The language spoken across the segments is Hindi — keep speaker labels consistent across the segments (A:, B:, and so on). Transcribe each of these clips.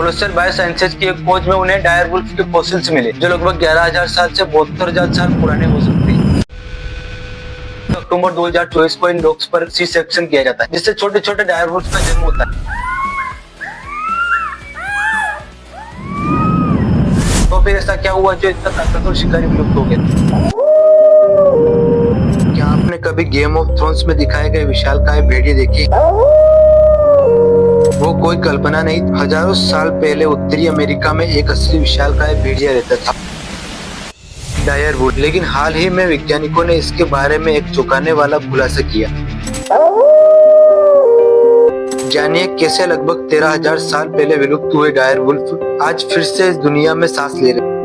A: कोलोसल बायोसाइंसेज की एक खोज में उन्हें डायर वुल्फ के फॉसिल्स मिले जो लगभग 11,000 साल से 72,000 साल पुराने हो सकते हैं। अक्टूबर 2024 को इन डॉग्स पर सी सेक्शन किया जाता है जिससे छोटे छोटे डायर वुल्फ का जन्म होता है। तो फिर ऐसा क्या हुआ जो इतना ताकतवर शिकारी विलुप्त हो गया? क्या आपने कभी गेम ऑफ थ्रोन्स में दिखाए गए विशालकाय भेड़िए देखे? वो कोई कल्पना नहीं, हजारों साल पहले उत्तरी अमेरिका में एक असली विशालकाय भेड़िया रहता था, डायर वुल्फ। लेकिन हाल ही में वैज्ञानिकों ने इसके बारे में एक चौंकाने वाला खुलासा किया। जानिए कैसे लगभग 13,000 साल पहले विलुप्त हुए डायर वुल्फ आज फिर से इस दुनिया में सांस ले रहे,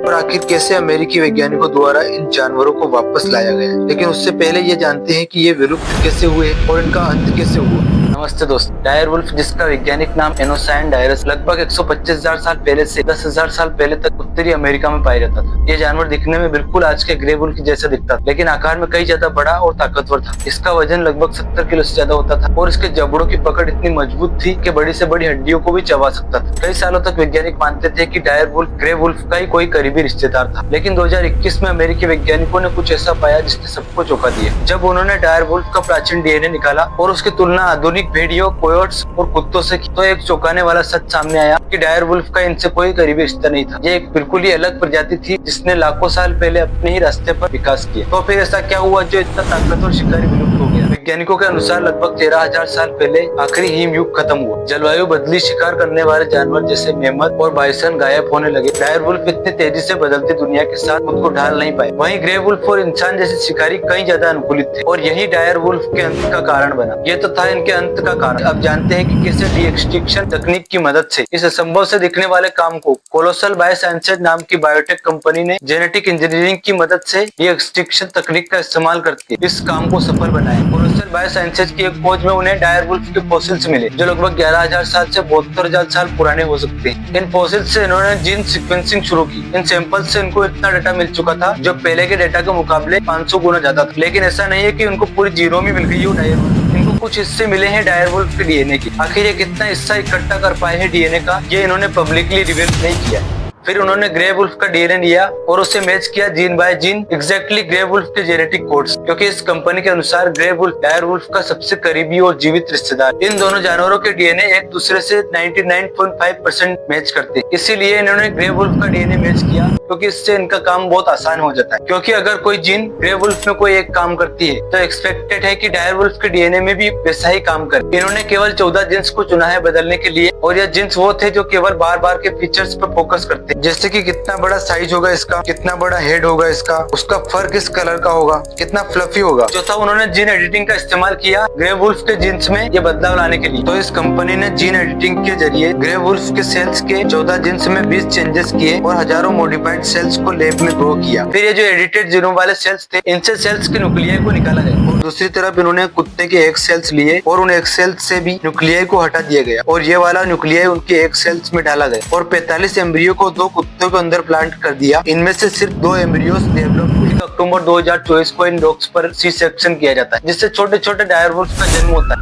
A: और आखिर कैसे अमेरिकी वैज्ञानिकों द्वारा इन जानवरों को वापस लाया गया। लेकिन उससे पहले ये जानते हैं कि ये विलुप्त कैसे हुए और इनका अंत कैसे हुआ। नमस्ते दोस्त, डायर वुल्फ जिसका वैज्ञानिक नाम एनोसाइन डायरस लगभग 125,000 साल पहले से 10,000 साल पहले तक उत्तरी अमेरिका में पाया जाता था। ये जानवर दिखने में बिल्कुल आज के ग्रे वुल्फ जैसा दिखता था, लेकिन आकार में कई ज्यादा बड़ा और ताकतवर था। इसका वजन लगभग 70 किलो से ज्यादा होता था और इसके जबड़ों की पकड़ इतनी मजबूत थी कि बड़ी से बड़ी हड्डियों को भी चबा सकता था। कई सालों तक वैज्ञानिक मानते थे कि डायर वुल्फ ग्रे वुल्फ का ही कोई करीबी रिश्तेदार था, लेकिन 2021 में अमेरिकी वैज्ञानिकों ने कुछ ऐसा पाया जिसने सबको चौंका दिया। जब उन्होंने डायर वुल्फ का प्राचीन डीएनए निकाला और उसकी तुलना आधुनिक भेड़ियों, कोयोट्स और कुत्तों से की, तो एक चौंकाने वाला सच सामने आया कि डायर वुल्फ का इनसे कोई करीबी रिश्ता नहीं था। ये एक बिल्कुल ही अलग प्रजाति थी जिसने लाखों साल पहले अपने ही रास्ते पर विकास किया। तो फिर ऐसा क्या हुआ जो इतना ताकतवर शिकारी विलुप्त हो गया? वैज्ञानिकों के अनुसार लगभग 13,000 साल पहले आखिरी हिम युग खत्म हुआ। जलवायु बदली, शिकार करने वाले जानवर जैसे मेमथ और बाइसन गायब होने लगे। डायर वुल्फ इतनी तेजी से बदलती दुनिया के साथ खुद को ढाल नहीं पाए। वहीं ग्रे वुल्फ और इंसान जैसे शिकारी कई ज्यादा अनुकूलित थे और यही डायर वुल्फ के अंत का कारण बना। ये तो था इनके अंत का कारण। अब जानते हैं कि कैसे डी एक्सटिंक्शन तकनीक की मदद से इस असंभव से दिखने वाले काम को कोलोसल बायोसाइंसेज नाम की बायोटेक कंपनी ने जेनेटिक इंजीनियरिंग की मदद से डी एक्सटिंक्शन तकनीक का इस्तेमाल करके इस काम को सफल बनाया। कोलोसल बायोसाइंसेज की एक खोज में उन्हें डायर वुल्फ के फॉसिल्स मिले जो लगभग 11,000 साल से 72,000 साल पुराने हो सकते हैं। इन फॉसिल्स से इन्होंने जीन सीक्वेंसिंग शुरू की। इन सैंपल्स से इनको इतना डाटा मिल चुका था जो पहले के डाटा के मुकाबले 500 गुना ज्यादा था। लेकिन ऐसा नहीं है कि उनको पूरी जीरो में मिल गई हो डायर वुल्फ। इनको कुछ हिस्से मिले हैं डायर वुल्फ के डीएनए के। आखिर ये कितना हिस्सा इकट्ठा कर पाए हैं डीएनए का, ये इन्होंने पब्लिकली रिवील नहीं किया। फिर उन्होंने ग्रे वुल्फ का डीएनए लिया और उसे मैच किया gene by gene exactly grey wolf के जेनेटिक कोड्स, क्योंकि इस कंपनी के अनुसार ग्रे वुल्फ डायर वुल्फ का सबसे करीबी और जीवित रिश्तेदार। इन दोनों जानवरों के डीएनए एक दूसरे से 99.5% मैच करते, इसीलिए इन्होंने ग्रे वुल्फ का डीएनए मैच किया, क्योंकि इससे इनका काम बहुत आसान हो जाता है। क्योंकि अगर कोई जीन ग्रे वुल्फ में कोई एक काम करती है तो एक्सपेक्टेड है कि डायर वुल्फ के डीएनए में भी वैसा ही काम करे। इन्होंने केवल 14 जीन्स को चुना है बदलने के लिए, और यह जीन्स वो थे जो केवल बार बार के फीचर्स पर फोकस करते, जैसे कि कितना बड़ा साइज होगा इसका, कितना बड़ा हेड होगा इसका, उसका फर किस कलर का होगा, कितना फ्लफी होगा। चौथा, उन्होंने जीन एडिटिंग का इस्तेमाल किया ग्रे वुल्फ के जीन्स में ये बदलाव लाने के लिए। तो इस कंपनी ने जीन एडिटिंग के जरिए ग्रे वुल्फ के सेल्स के 14 जीन्स में 20 चेंजेस किए और हजारों मॉडिफाइड सेल्स को लैब में ग्रो किया। फिर ये जो एडिटेड जीनोम वाले सेल्स थे, इनसे सेल्स के न्यूक्लियाई को निकाला गया, और दूसरी तरफ इन्होंने कुत्ते के एग सेल्स लिए और उन एग सेल्स से भी न्यूक्लियाई को हटा दिया गया, और ये वाला न्यूक्लियाई उनके एग सेल्स में डाला गया, और 45 एम्ब्रियो को 2 कुत्तों के अंदर प्लांट कर दिया। इनमें से सिर्फ 2 एम्ब्रियोस डेवलप हुए। अक्टूबर 2024 को इन डॉग्स पर सी सेक्शन किया जाता है जिससे छोटे छोटे डायर वुल्फ का जन्म होता है।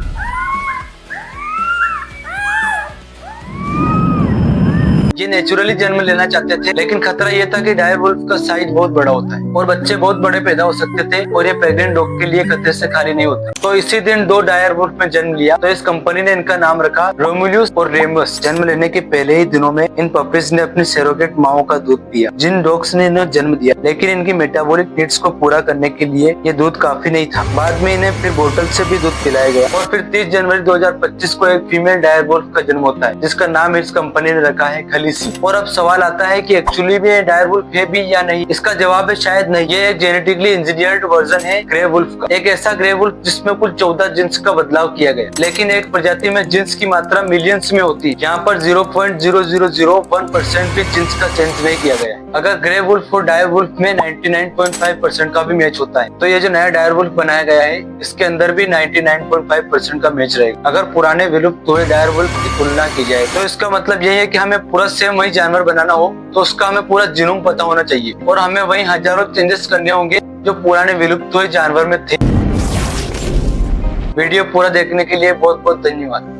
A: ये नेचुरली जन्म लेना चाहते थे, लेकिन खतरा ये था कि डायर वुल्फ का साइज बहुत बड़ा होता है और बच्चे बहुत बड़े पैदा हो सकते थे, और ये प्रेग्नेंट डॉग के लिए खतरे से खाली नहीं होता। तो इसी दिन 2 डायर वुल्फ में जन्म लिया। तो इस कंपनी ने इनका नाम रखा रोमुलस और रेमस। जन्म लेने के पहले ही दिनों में इन पपीज ने अपनी सरोगेट माओ का दूध पिया जिन डॉग्स ने इन्हें जन्म दिया, लेकिन इनकी मेटाबॉलिक नीड्स को पूरा करने के लिए ये दूध काफी नहीं था। बाद में इन्हें फिर बोतल से भी दूध पिलाया गया, और फिर 30 जनवरी 2025 को एक फीमेल डायर वुल्फ का जन्म होता है जिसका नाम इस कंपनी ने रखा है खलीसी। और अब सवाल आता है कि एक्चुअली में डायर वुल्फ है भी या नहीं। इसका जवाब है शायद नहीं। ये एक जेनेटिकली इंजीनियर्ड वर्जन है ग्रे वुल्फ का, एक ऐसा ग्रे वुल्फ जिसमें कुल 14 जीन्स का बदलाव किया गया। लेकिन एक प्रजाति में जीन्स की मात्रा मिलियंस में होती है, यहाँ पर 0.0001% भी जीन्स का चेंज नहीं किया गया। अगर ग्रे वुल्फ और डायर वुल्फ में 99.5% का भी मैच होता है, तो ये जो नया डायर वुल्फ बनाया गया है इसके अंदर भी 99.5% का मैच रहेगा। अगर पुराने विलुप्त हुए डायर वुल्फ की तुलना की जाए, तो इसका मतलब यही है कि हमें पूरा सेम वही जानवर बनाना हो तो उसका हमें पूरा जीनोम पता होना चाहिए, और हमें वही हजारों चेंजेस करने होंगे जो पुराने विलुप्त हुए जानवर में थे। वीडियो पूरा देखने के लिए बहुत बहुत धन्यवाद।